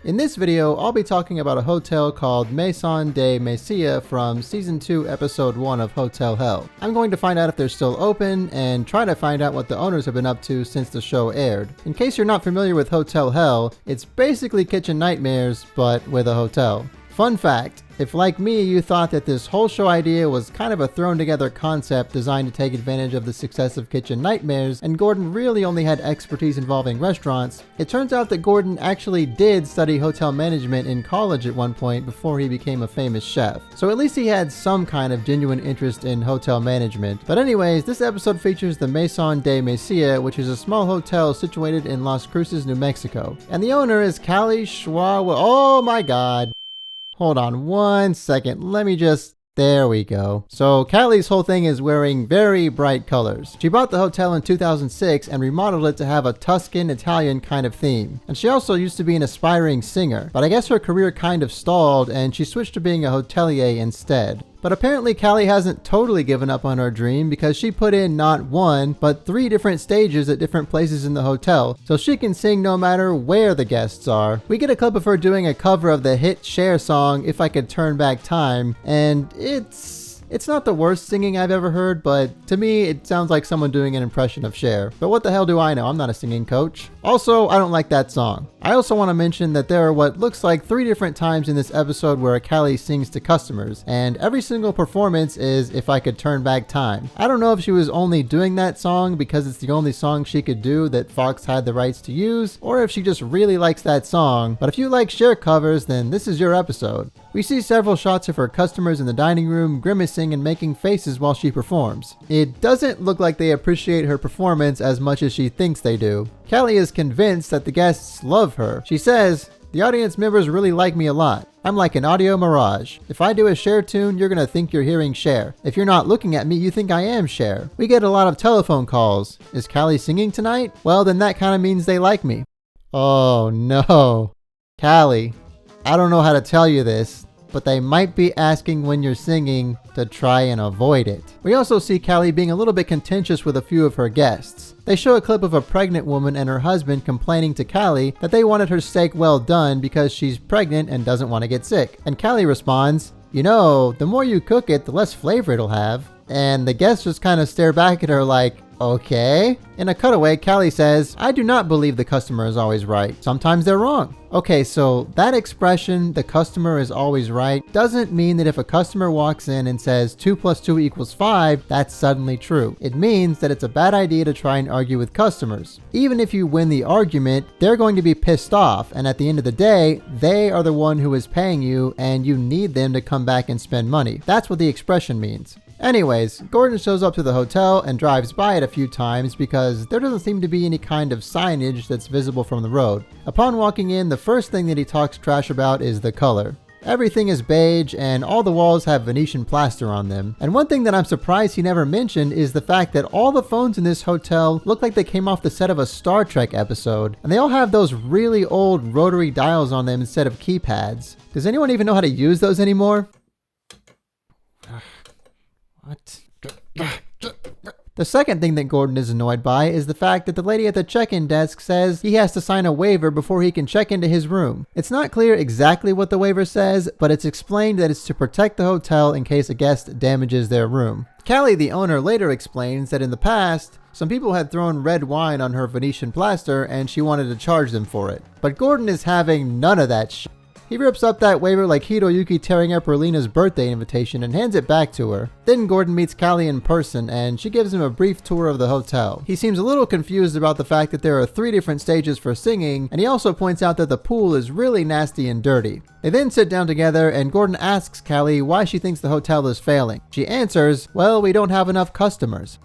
In this video, I'll be talking about a hotel called Meson De Mesilla from Season 2, Episode 1 of Hotel Hell. I'm going to find out if they're still open and try to find out what the owners have been up to since the show aired. In case you're not familiar with Hotel Hell, it's basically Kitchen Nightmares, but with a hotel. Fun fact, if like me you thought that this whole show idea was kind of a thrown together concept designed to take advantage of the success of Kitchen Nightmares and Gordon really only had expertise involving restaurants, it turns out that Gordon actually did study hotel management in college at one point before he became a famous chef. So at least he had some kind of genuine interest in hotel management. But anyways, this episode features the Meson De Mesilla, which is a small hotel situated in Las Cruces, New Mexico. And the owner is Callie Schwa. Oh my god. Hold on one second, there we go. So Callie's whole thing is wearing very bright colors. She bought the hotel in 2006 and remodeled it to have a Tuscan Italian kind of theme. And she also used to be an aspiring singer, but I guess her career kind of stalled and she switched to being a hotelier instead. But apparently Callie hasn't totally given up on her dream because she put in not one, but 3 different stages at different places in the hotel, so she can sing no matter where the guests are. We get a clip of her doing a cover of the hit Sher song, If I Could Turn Back Time, and it's not the worst singing I've ever heard, but to me it sounds like someone doing an impression of Cher. But what the hell do I know? I'm not a singing coach. Also, I don't like that song. I also want to mention that there are what looks like 3 different times in this episode where Callie sings to customers, and every single performance is If I Could Turn Back Time. I don't know if she was only doing that song because it's the only song she could do that Fox had the rights to use, or if she just really likes that song, but if you like Cher covers, then this is your episode. We see several shots of her customers in the dining room grimacing and making faces while she performs. It doesn't look like they appreciate her performance as much as she thinks they do. Callie is convinced that the guests love her. She says, "The audience members really like me a lot. I'm like an audio mirage. If I do a Cher tune, you're gonna think you're hearing Cher. If you're not looking at me, you think I am Cher. We get a lot of telephone calls. Is Callie singing tonight? Well, then that kind of means they like me." Oh no. Callie, I don't know how to tell you this, but they might be asking when you're singing to try and avoid it. We also see Callie being a little bit contentious with a few of her guests. They show a clip of a pregnant woman and her husband complaining to Callie that they wanted her steak well done because she's pregnant and doesn't want to get sick. And Callie responds, "You know, the more you cook it, the less flavor it'll have." And the guests just kind of stare back at her like, okay. In a cutaway, Callie says, "I do not believe the customer is always right. Sometimes they're wrong." Okay, so that expression, "the customer is always right," doesn't mean that if a customer walks in and says 2 + 2 = 5, that's suddenly true. It means that it's a bad idea to try and argue with customers. Even if you win the argument, they're going to be pissed off, and at the end of the day, they are the one who is paying you, and you need them to come back and spend money. That's what the expression means. Anyways, Gordon shows up to the hotel and drives by it a few times because there doesn't seem to be any kind of signage that's visible from the road. Upon walking in, the first thing that he talks trash about is the color. Everything is beige and all the walls have Venetian plaster on them. And one thing that I'm surprised he never mentioned is the fact that all the phones in this hotel look like they came off the set of a Star Trek episode. And they all have those really old rotary dials on them instead of keypads. Does anyone even know how to use those anymore? What? The second thing that Gordon is annoyed by is the fact that the lady at the check-in desk says he has to sign a waiver before he can check into his room. It's not clear exactly what the waiver says, but it's explained that it's to protect the hotel in case a guest damages their room. Callie, the owner, later explains that in the past, some people had thrown red wine on her Venetian plaster and she wanted to charge them for it. But Gordon is having none of that shit. He rips up that waiver like Hiroyuki tearing up Erlena's birthday invitation and hands it back to her. Then Gordon meets Callie in person and she gives him a brief tour of the hotel. He seems a little confused about the fact that there are 3 different stages for singing, and he also points out that the pool is really nasty and dirty. They then sit down together and Gordon asks Callie why she thinks the hotel is failing. She answers, "Well, we don't have enough customers."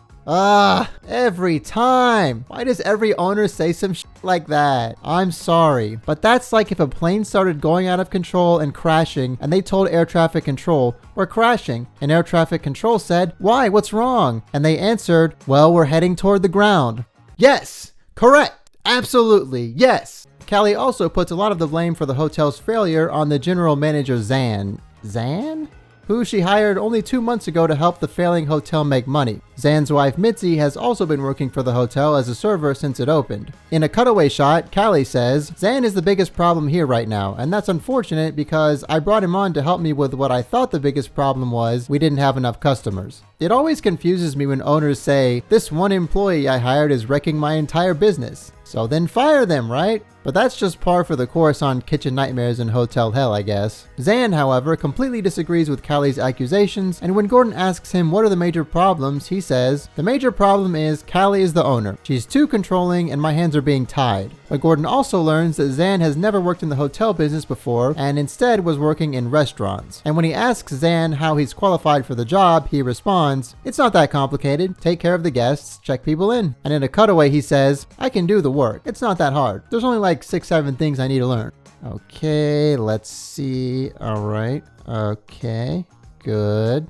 Every time. Why does every owner say some shit like that? I'm sorry, but that's like if a plane started going out of control and crashing and they told air traffic control, "We're crashing." And air traffic control said, "Why? What's wrong?" And they answered, "Well, we're heading toward the ground." Yes, correct. Absolutely, yes. Callie also puts a lot of the blame for the hotel's failure on the general manager Zan. Zan? who she hired only 2 months ago to help the failing hotel make money. Zan's wife Mitzi has also been working for the hotel as a server since it opened. In a cutaway shot, Callie says, "Zan is the biggest problem here right now, and that's unfortunate because I brought him on to help me with what I thought the biggest problem was: we didn't have enough customers." It always confuses me when owners say, "This one employee I hired is wrecking my entire business." So then fire them, right? But that's just par for the course on kitchen nightmares and hotel hell, I guess. Zan, however, completely disagrees with Callie's accusations, and when Gordon asks him what are the major problems, he says, "The major problem is Callie is the owner. She's too controlling and my hands are being tied." But Gordon also learns that Zan has never worked in the hotel business before and instead was working in restaurants. And when he asks Zan how he's qualified for the job, he responds, "It's not that complicated. Take care of the guests, check people in." And in a cutaway, he says, "I can do the work. It's not that hard. There's only like 6-7 things I need to learn." Okay, let's see. All right. Okay. Good.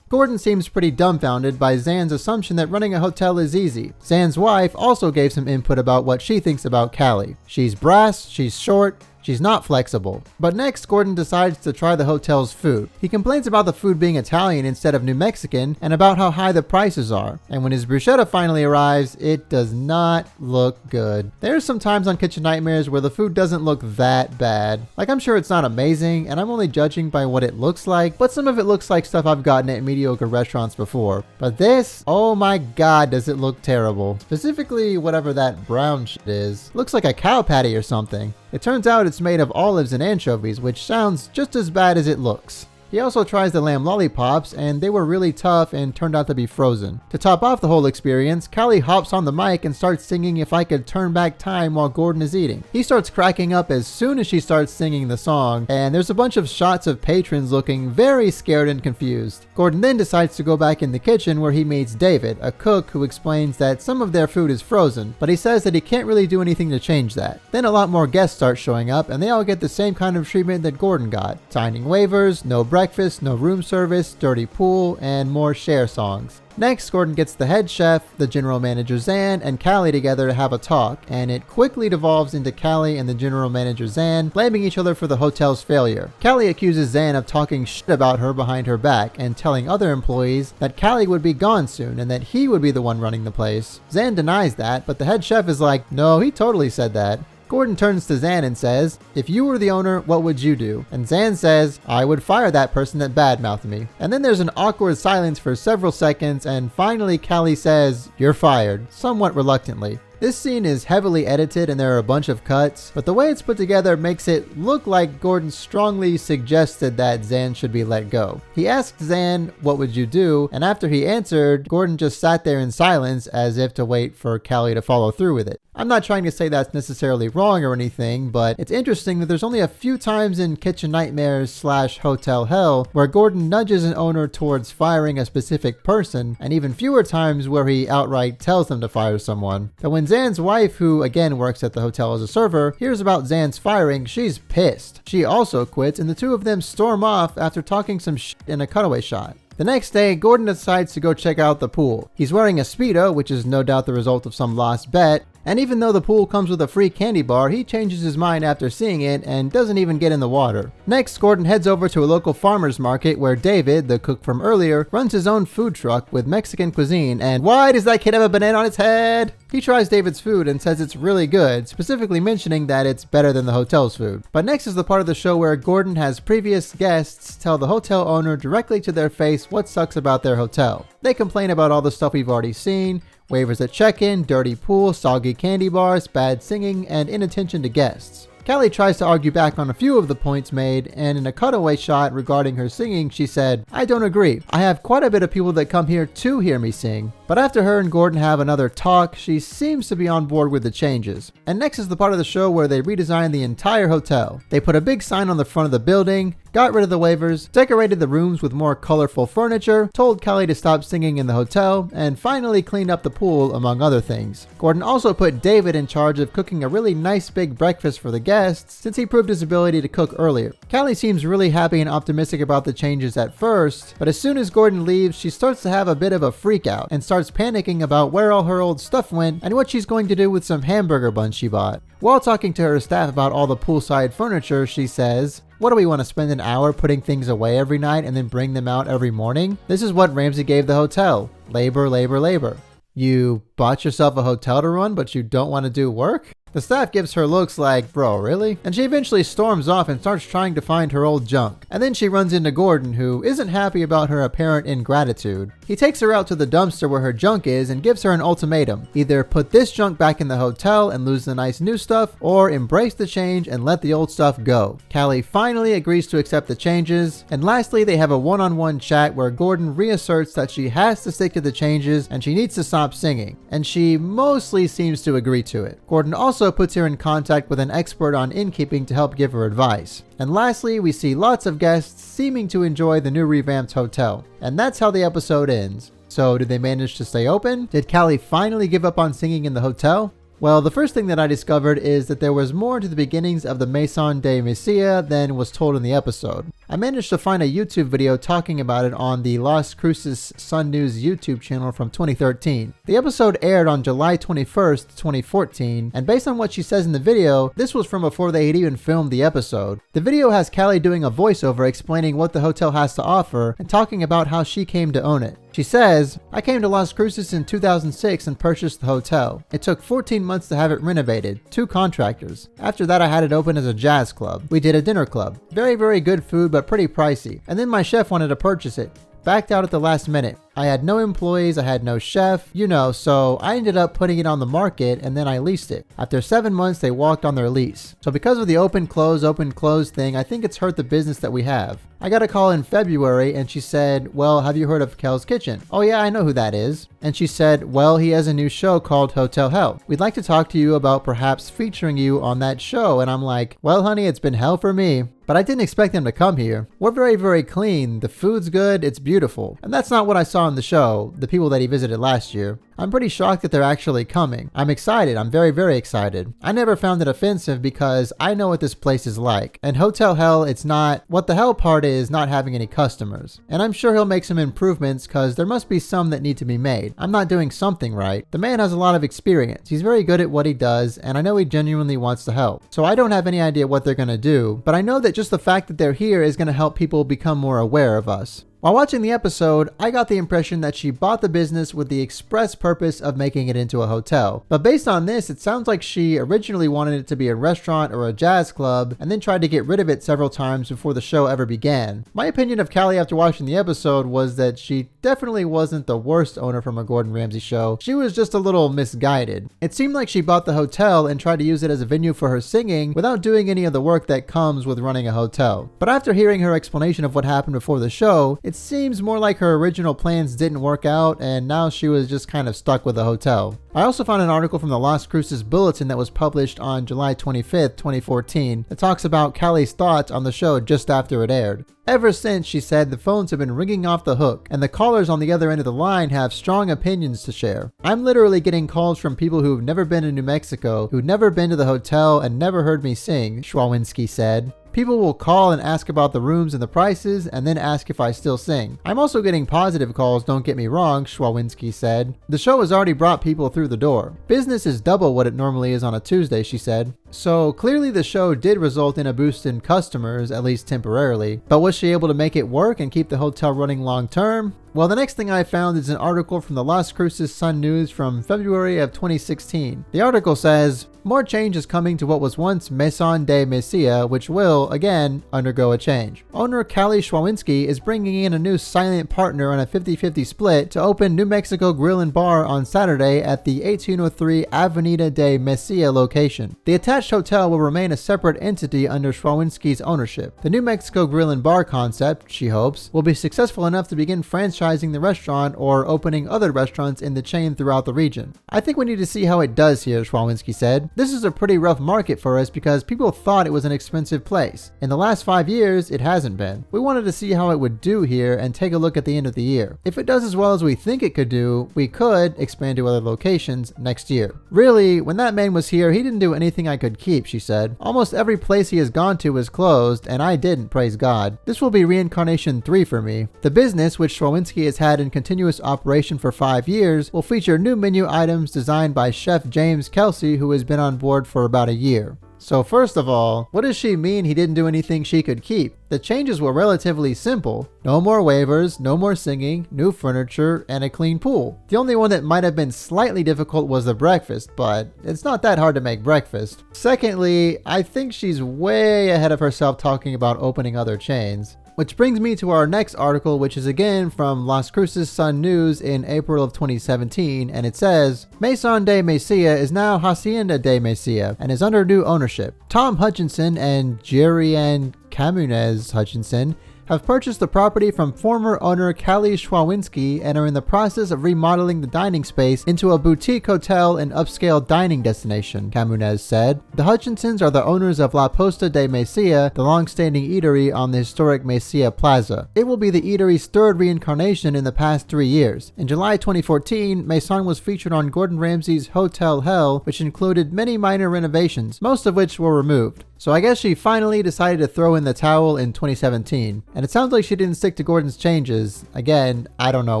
Gordon seems pretty dumbfounded by Zan's assumption that running a hotel is easy. Zan's wife also gave some input about what she thinks about Callie. She's brass, she's short, she's not flexible. But next, Gordon decides to try the hotel's food. He complains about the food being Italian instead of New Mexican and about how high the prices are. And when his bruschetta finally arrives, it does not look good. There's some times on Kitchen Nightmares where the food doesn't look that bad. Like, I'm sure it's not amazing, and I'm only judging by what it looks like, but some of it looks like stuff I've gotten at mediocre restaurants before. But this, oh my god, does it look terrible. Specifically, whatever that brown shit is. Looks like a cow patty or something. It turns out it's made of olives and anchovies, which sounds just as bad as it looks. He also tries the lamb lollipops, and they were really tough and turned out to be frozen. To top off the whole experience, Callie hops on the mic and starts singing "If I Could Turn Back Time" while Gordon is eating. He starts cracking up as soon as she starts singing the song, and there's a bunch of shots of patrons looking very scared and confused. Gordon then decides to go back in the kitchen where he meets David, a cook who explains that some of their food is frozen, but he says that he can't really do anything to change that. Then a lot more guests start showing up, and they all get the same kind of treatment that Gordon got. Signing waivers, no breakfast, no room service, dirty pool, and more Sher songs. Next, Gordon gets the head chef, the general manager Zan, and Callie together to have a talk, and it quickly devolves into Callie and the general manager Zan blaming each other for the hotel's failure. Callie accuses Zan of talking shit about her behind her back and telling other employees that Callie would be gone soon and that he would be the one running the place. Zan denies that, but the head chef is like, "No, he totally said that." Gordon turns to Zan and says, "If you were the owner, what would you do?" And Zan says, "I would fire that person that badmouthed me." And then there's an awkward silence for several seconds, and finally Callie says, "You're fired," somewhat reluctantly. This scene is heavily edited and there are a bunch of cuts, but the way it's put together makes it look like Gordon strongly suggested that Zan should be let go. He asked Zan, "What would you do?" And after he answered, Gordon just sat there in silence as if to wait for Callie to follow through with it. I'm not trying to say that's necessarily wrong or anything, but it's interesting that there's only a few times in Kitchen Nightmares / Hotel Hell where Gordon nudges an owner towards firing a specific person, and even fewer times where he outright tells them to fire someone. But when Zan's wife, who again works at the hotel as a server, hears about Zan's firing, she's pissed. She also quits, and the two of them storm off after talking some shit in a cutaway shot. The next day, Gordon decides to go check out the pool. He's wearing a Speedo, which is no doubt the result of some lost bet, and even though the pool comes with a free candy bar, he changes his mind after seeing it and doesn't even get in the water. Next, Gordon heads over to a local farmer's market where David, the cook from earlier, runs his own food truck with Mexican cuisine, and why does that kid have a banana on its head? He tries David's food and says it's really good, specifically mentioning that it's better than the hotel's food. But next is the part of the show where Gordon has previous guests tell the hotel owner directly to their face what sucks about their hotel. They complain about all the stuff we've already seen: waivers at check-in, dirty pool, soggy candy bars, bad singing, and inattention to guests. Callie tries to argue back on a few of the points made, and in a cutaway shot regarding her singing, she said, "I don't agree. I have quite a bit of people that come here to hear me sing." But after her and Gordon have another talk, she seems to be on board with the changes. And next is the part of the show where they redesign the entire hotel. They put a big sign on the front of the building, got rid of the waivers, decorated the rooms with more colorful furniture, told Callie to stop singing in the hotel, and finally cleaned up the pool, among other things. Gordon also put David in charge of cooking a really nice big breakfast for the guests, since he proved his ability to cook earlier. Callie seems really happy and optimistic about the changes at first, but as soon as Gordon leaves, she starts to have a bit of a freak out and starts panicking about where all her old stuff went and what she's going to do with some hamburger buns she bought. While talking to her staff about all the poolside furniture, she says, What do we want to spend an hour putting things away every night and then bring them out every morning? This is what Ramsey gave the hotel. Labor, labor, labor. You bought yourself a hotel to run, but you don't want to do work? The staff gives her looks like, bro, really? And she eventually storms off and starts trying to find her old junk. And then she runs into Gordon, who isn't happy about her apparent ingratitude. He takes her out to the dumpster where her junk is and gives her an ultimatum. Either put this junk back in the hotel and lose the nice new stuff, or embrace the change and let the old stuff go. Callie finally agrees to accept the changes. And lastly, they have a one-on-one chat where Gordon reasserts that she has to stick to the changes and she needs to stop singing. And she mostly seems to agree to it. Gordon also puts her in contact with an expert on innkeeping to help give her advice. And lastly, we see lots of guests seeming to enjoy the new revamped hotel. And that's how the episode ends. So did they manage to stay open? Did Callie finally give up on singing in the hotel? Well, the first thing that I discovered is that there was more to the beginnings of the Meson De Mesilla than was told in the episode. I managed to find a YouTube video talking about it on the Las Cruces Sun News YouTube channel from 2013. The episode aired on July 21st, 2014, and based on what she says in the video, this was from before they had even filmed the episode. The video has Callie doing a voiceover explaining what the hotel has to offer and talking about how she came to own it. She says, I came to Las Cruces in 2006 and purchased the hotel. It took 14 months to have it renovated, 2 contractors. After that I had it open as a jazz club. We did a dinner club. Very, very good food, but pretty pricey. And then my chef wanted to purchase it. Backed out at the last minute. I had no employees, I had no chef, so I ended up putting it on the market and then I leased it. After 7 months, they walked on their lease. So because of the open, close thing, I think it's hurt the business that we have. I got a call in February and she said, well, have you heard of Kel's Kitchen? Oh yeah, I know who that is. And she said, well, he has a new show called Hotel Hell. We'd like to talk to you about perhaps featuring you on that show. And I'm like, well, honey, it's been hell for me. But I didn't expect them to come here. We're very, very clean. The food's good. It's beautiful. And that's not what I saw on the show, the people that he visited last year. I'm pretty shocked that they're actually coming. I'm excited. I'm very, very excited. I never found it offensive because I know what this place is like. And Hotel Hell, it's not, what the hell part is not having any customers. And I'm sure he'll make some improvements because there must be some that need to be made. I'm not doing something right. The man has a lot of experience. He's very good at what he does, and I know he genuinely wants to help. So I don't have any idea what they're going to do, but I know that just the fact that they're here is going to help people become more aware of us. While watching the episode, I got the impression that she bought the business with the express purpose of making it into a hotel. But based on this, it sounds like she originally wanted it to be a restaurant or a jazz club, and then tried to get rid of it several times before the show ever began. My opinion of Callie after watching the episode was that she definitely wasn't the worst owner from a Gordon Ramsay show. She was just a little misguided. It seemed like she bought the hotel and tried to use it as a venue for her singing without doing any of the work that comes with running a hotel. But after hearing her explanation of what happened before the show, it seems more like her original plans didn't work out and now she was just kind of stuck with the hotel. I also found an article from the Las Cruces Bulletin that was published on July 25th, 2014 that talks about Callie's thoughts on the show just after it aired. Ever since, she said, the phones have been ringing off the hook and the callers on the other end of the line have strong opinions to share. I'm literally getting calls from people who've never been to New Mexico, who've never been to the hotel and never heard me sing, Schwawinski said. People will call and ask about the rooms and the prices and then ask if I still sing. I'm also getting positive calls, don't get me wrong, Schwawinski said. The show has already brought people through the door. Business is double what it normally is on a Tuesday, she said. So clearly the show did result in a boost in customers, at least temporarily. But was she able to make it work and keep the hotel running long term? Well, the next thing I found is an article from the Las Cruces Sun News from February of 2016. The article says, more change is coming to what was once Meson De Mesilla, which will, again, undergo a change. Owner Callie Schwawinski is bringing in a new silent partner on a 50-50 split to open New Mexico Grill and Bar on Saturday at the 1803 Avenida de Mesilla location. The attached hotel will remain a separate entity under Schwawinski's ownership. The New Mexico Grill and Bar concept, she hopes, will be successful enough to begin franchising the restaurant or opening other restaurants in the chain throughout the region. I think we need to see how it does here, Schwawinski said. This is a pretty rough market for us because people thought it was an expensive place. In the last 5 years, it hasn't been. We wanted to see how it would do here and take a look at the end of the year. If it does as well as we think it could do, we could expand to other locations next year. Really, when that man was here, he didn't do anything I could keep, she said. Almost every place he has gone to is closed, and I didn't, praise God. This will be reincarnation 3 for me. The business, which Schwawinski has had in continuous operation for 5 years, will feature new menu items designed by Chef James Kelsey, who has been on board for about a year. So first of all, what does she mean he didn't do anything she could keep? The changes were relatively simple. No more waivers, no more singing, new furniture, and a clean pool. The only one that might have been slightly difficult was the breakfast, but it's not that hard to make breakfast. Secondly, I think she's way ahead of herself talking about opening other chains. Which brings me to our next article, which is again from Las Cruces Sun News in April of 2017, and it says, Meson De Mesilla is now Hacienda De Mesilla and is under new ownership. Tom Hutchinson and Jerry Ann Camunez Hutchinson have purchased the property from former owner Callie Schwawinski and are in the process of remodeling the dining space into a boutique hotel and upscale dining destination, Camunez said. The Hutchinsons are the owners of La Posta de Mesilla, the long-standing eatery on the historic Mesilla Plaza. It will be the eatery's third reincarnation in the past 3 years. In July 2014, Meson was featured on Gordon Ramsay's Hotel Hell, which included many minor renovations, most of which were removed. So I guess she finally decided to throw in the towel in 2017. And it sounds like she didn't stick to Gordon's changes. Again, I don't know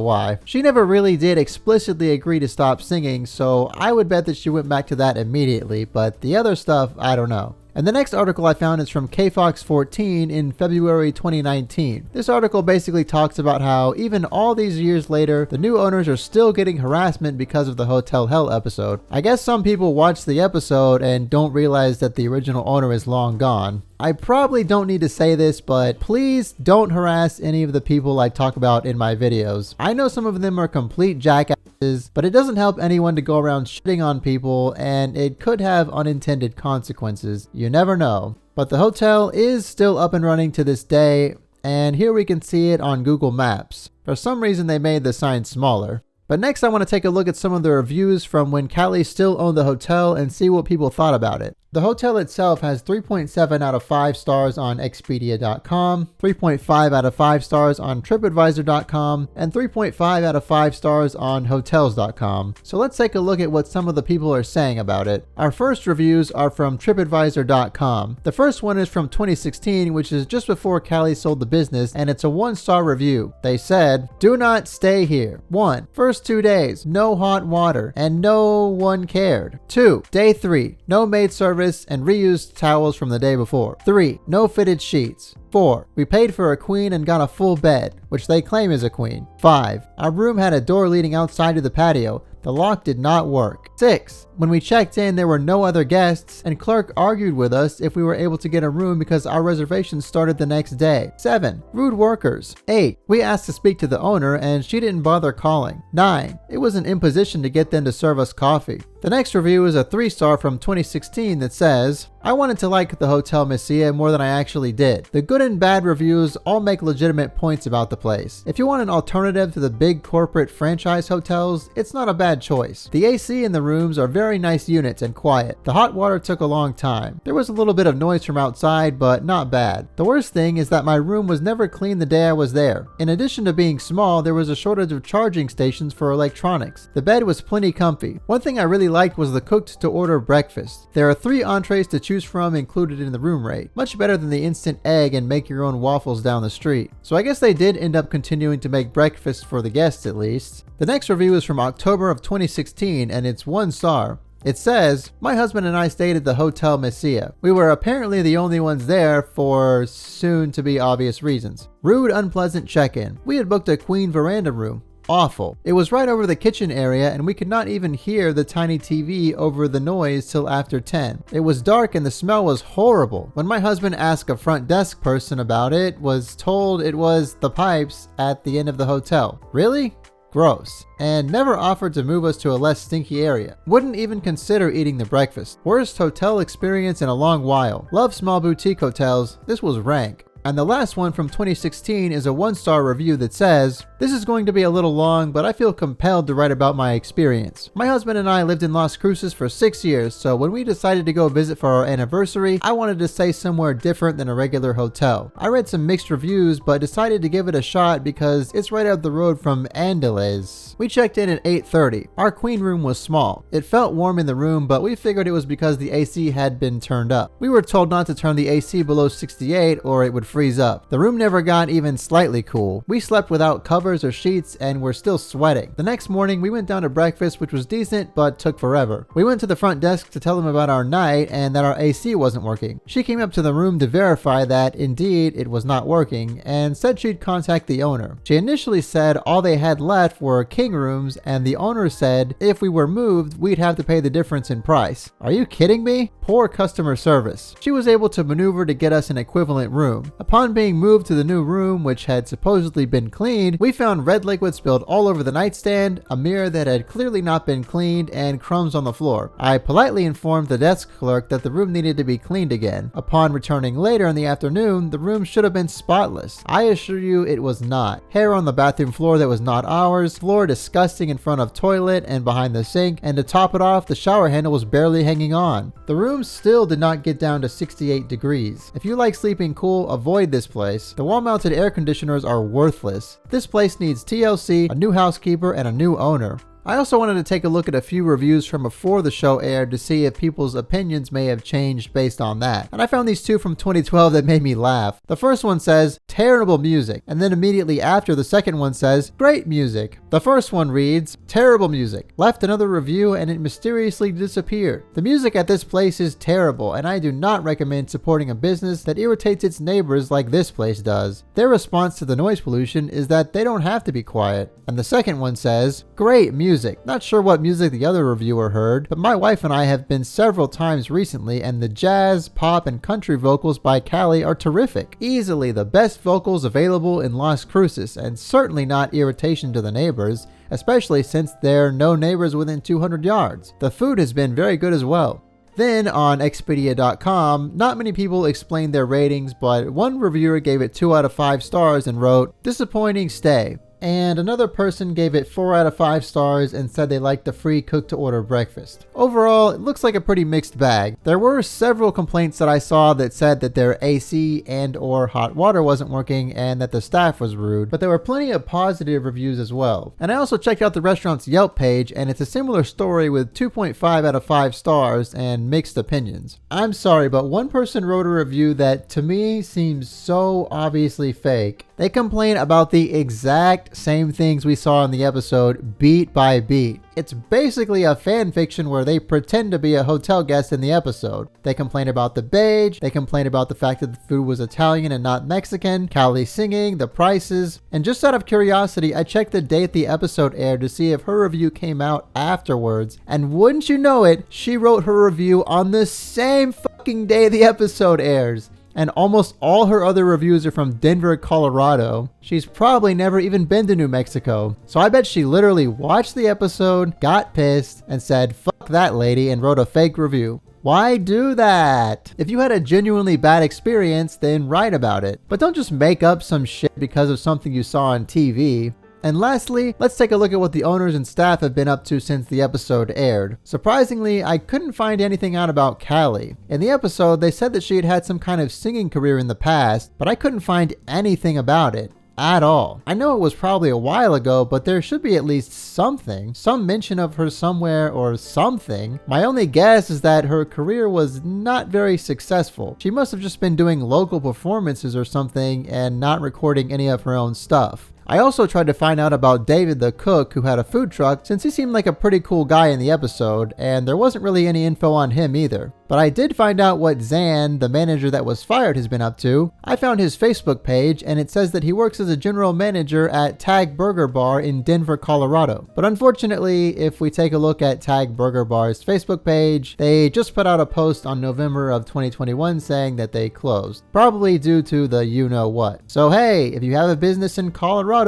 why. She never really did explicitly agree to stop singing, so I would bet that she went back to that immediately, but the other stuff, I don't know. And the next article I found is from KFox14 in February 2019. This article basically talks about how even all these years later, the new owners are still getting harassment because of the Hotel Hell episode. I guess some people watch the episode and don't realize that the original owner is long gone. I probably don't need to say this, but please don't harass any of the people I talk about in my videos. I know some of them are complete jackasses, but it doesn't help anyone to go around shitting on people, and it could have unintended consequences. You never know. But the hotel is still up and running to this day, and here we can see it on Google Maps. For some reason they made the sign smaller. But next I want to take a look at some of the reviews from when Callie still owned the hotel and see what people thought about it. The hotel itself has 3.7 out of 5 stars on Expedia.com, 3.5 out of 5 stars on TripAdvisor.com, and 3.5 out of 5 stars on Hotels.com. So let's take a look at what some of the people are saying about it. Our first reviews are from TripAdvisor.com. The first one is from 2016, which is just before Callie sold the business, and it's a 1-star review. They said, "Do not stay here. 1. First 2 days, no hot water, and no one cared. 2. Day 3, no maid service and reused towels from the day before. 3. No fitted sheets. 4. We paid for a queen and got a full bed, which they claim is a queen. 5. Our room had a door leading outside to the patio. The lock did not work. 6. When we checked in, there were no other guests, and clerk argued with us if we were able to get a room because our reservation started the next day. 7. Rude workers. 8. We asked to speak to the owner, and she didn't bother calling. 9. It was an imposition to get them to serve us coffee." The next review is a 3-star from 2016 that says, "I wanted to like the Hotel Mesilla more than I actually did. The good and bad reviews all make legitimate points about the place. If you want an alternative to the big corporate franchise hotels, it's not a bad choice. The AC in the rooms are very nice units and quiet. The hot water took a long time. There was a little bit of noise from outside, but not bad. The worst thing is that my room was never cleaned the day I was there. In addition to being small, there was a shortage of charging stations for electronics. The bed was plenty comfy. One thing I really liked was the cooked to order breakfast. There are 3 entrees to choose from included in the room rate. Much better than the instant egg and make your own waffles down the street." So I guess they did end up continuing to make breakfast for the guests at least. The next review is from October of 2016 and it's 1 star. It says, "My husband and I stayed at the Hotel Mesilla. We were apparently the only ones there for soon to be obvious reasons. Rude, unpleasant check-in. We had booked a queen veranda room. Awful. It was right over the kitchen area and we could not even hear the tiny TV over the noise till after 10. It was dark and the smell was horrible. When my husband asked a front desk person about it, was told it was the pipes at the end of the hotel. Really? Gross. And never offered to move us to a less stinky area. Wouldn't even consider eating the breakfast. Worst hotel experience in a long while. Love small boutique hotels. This was rank." And the last one from 2016 is a 1-star review that says, "This is going to be a little long, but I feel compelled to write about my experience. My husband and I lived in Las Cruces for 6 years, so when we decided to go visit for our anniversary, I wanted to stay somewhere different than a regular hotel. I read some mixed reviews, but decided to give it a shot because it's right up the road from Andelez. We checked in at 8:30. Our queen room was small. It felt warm in the room, but we figured it was because the AC had been turned up. We were told not to turn the AC below 68 or it would freeze up. The room never got even slightly cool. We slept without covers or sheets and were still sweating. The next morning, we went down to breakfast, which was decent, but took forever. We went to the front desk to tell them about our night and that our AC wasn't working. She came up to the room to verify that indeed it was not working and said she'd contact the owner. She initially said all they had left were king rooms, and the owner said if we were moved, we'd have to pay the difference in price. Are you kidding me? Poor customer service. She was able to maneuver to get us an equivalent room. Upon being moved to the new room, which had supposedly been cleaned, we found red liquid spilled all over the nightstand, a mirror that had clearly not been cleaned, and crumbs on the floor. I politely informed the desk clerk that the room needed to be cleaned again. Upon returning later in the afternoon, the room should have been spotless. I assure you it was not. Hair on the bathroom floor that was not ours, floor disgusting in front of toilet and behind the sink, and to top it off, the shower handle was barely hanging on. The room still did not get down to 68 degrees. If you like sleeping cool, avoid this place. The wall-mounted air conditioners are worthless. This place needs TLC, a new housekeeper, and a new owner. I also wanted to take a look at a few reviews from before the show aired to see if people's opinions may have changed based on that. And I found these two from 2012 that made me laugh. The first one says, terrible music. And then immediately after, the second one says, great music. The first one reads, terrible music. Left another review and it mysteriously disappeared. The music at this place is terrible, and I do not recommend supporting a business that irritates its neighbors like this place does. Their response to the noise pollution is that they don't have to be quiet. And the second one says, great music. Not sure what music the other reviewer heard, but my wife and I have been several times recently, and the jazz, pop, and country vocals by Callie are terrific. Easily the best vocals available in Las Cruces, and certainly not irritation to the neighbors, especially since there are no neighbors within 200 yards. The food has been very good as well. Then on Expedia.com, not many people explained their ratings, but one reviewer gave it 2 out of 5 stars and wrote, disappointing stay. And another person gave it 4 out of 5 stars and said they liked the free cook-to-order breakfast. Overall, it looks like a pretty mixed bag. There were several complaints that I saw that said that their AC and or hot water wasn't working and that the staff was rude, but there were plenty of positive reviews as well. And I also checked out the restaurant's Yelp page, and it's a similar story with 2.5 out of 5 stars and mixed opinions. I'm sorry, but one person wrote a review that to me seems so obviously fake. They complain about the exact same things we saw in the episode, beat by beat. It's basically a fan fiction where they pretend to be a hotel guest in the episode. They complain about the beige, they complain about the fact that the food was Italian and not Mexican, Callie singing, the prices, and just out of curiosity, I checked the date the episode aired to see if her review came out afterwards, and wouldn't you know it, she wrote her review on the same fucking day the episode airs. And almost all her other reviews are from Denver, Colorado. She's probably never even been to New Mexico. So I bet she literally watched the episode, got pissed, and said, fuck that lady, and wrote a fake review. Why do that? If you had a genuinely bad experience, then write about it. But don't just make up some shit because of something you saw on TV. And lastly, let's take a look at what the owners and staff have been up to since the episode aired. Surprisingly, I couldn't find anything out about Callie. In the episode, they said that she had had some kind of singing career in the past, but I couldn't find anything about it. At all. I know it was probably a while ago, but there should be at least something, some mention of her somewhere or something. My only guess is that her career was not very successful. She must have just been doing local performances or something and not recording any of her own stuff. I also tried to find out about David the cook who had a food truck, since he seemed like a pretty cool guy in the episode, and there wasn't really any info on him either. But I did find out what Zan, the manager that was fired, has been up to. I found his Facebook page, and it says that he works as a general manager at Tag Burger Bar in Denver, Colorado. But unfortunately, if we take a look at Tag Burger Bar's Facebook page, they just put out a post on November of 2021 saying that they closed, probably due to the you-know-what. So hey, if you have a business in Colorado,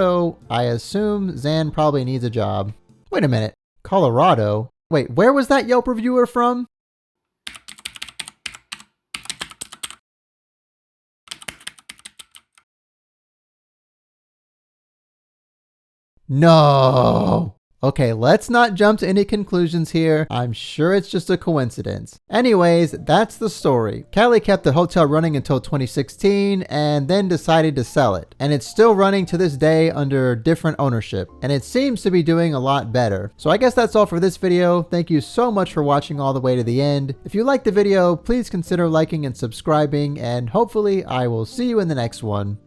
I assume Zan probably needs a job. Wait a minute, Colorado? Wait, where was that Yelp reviewer from? No. Okay, let's not jump to any conclusions here. I'm sure it's just a coincidence. Anyways, that's the story. Kelly kept the hotel running until 2016 and then decided to sell it. And it's still running to this day under different ownership. And it seems to be doing a lot better. So I guess that's all for this video. Thank you so much for watching all the way to the end. If you liked the video, please consider liking and subscribing, and hopefully I will see you in the next one.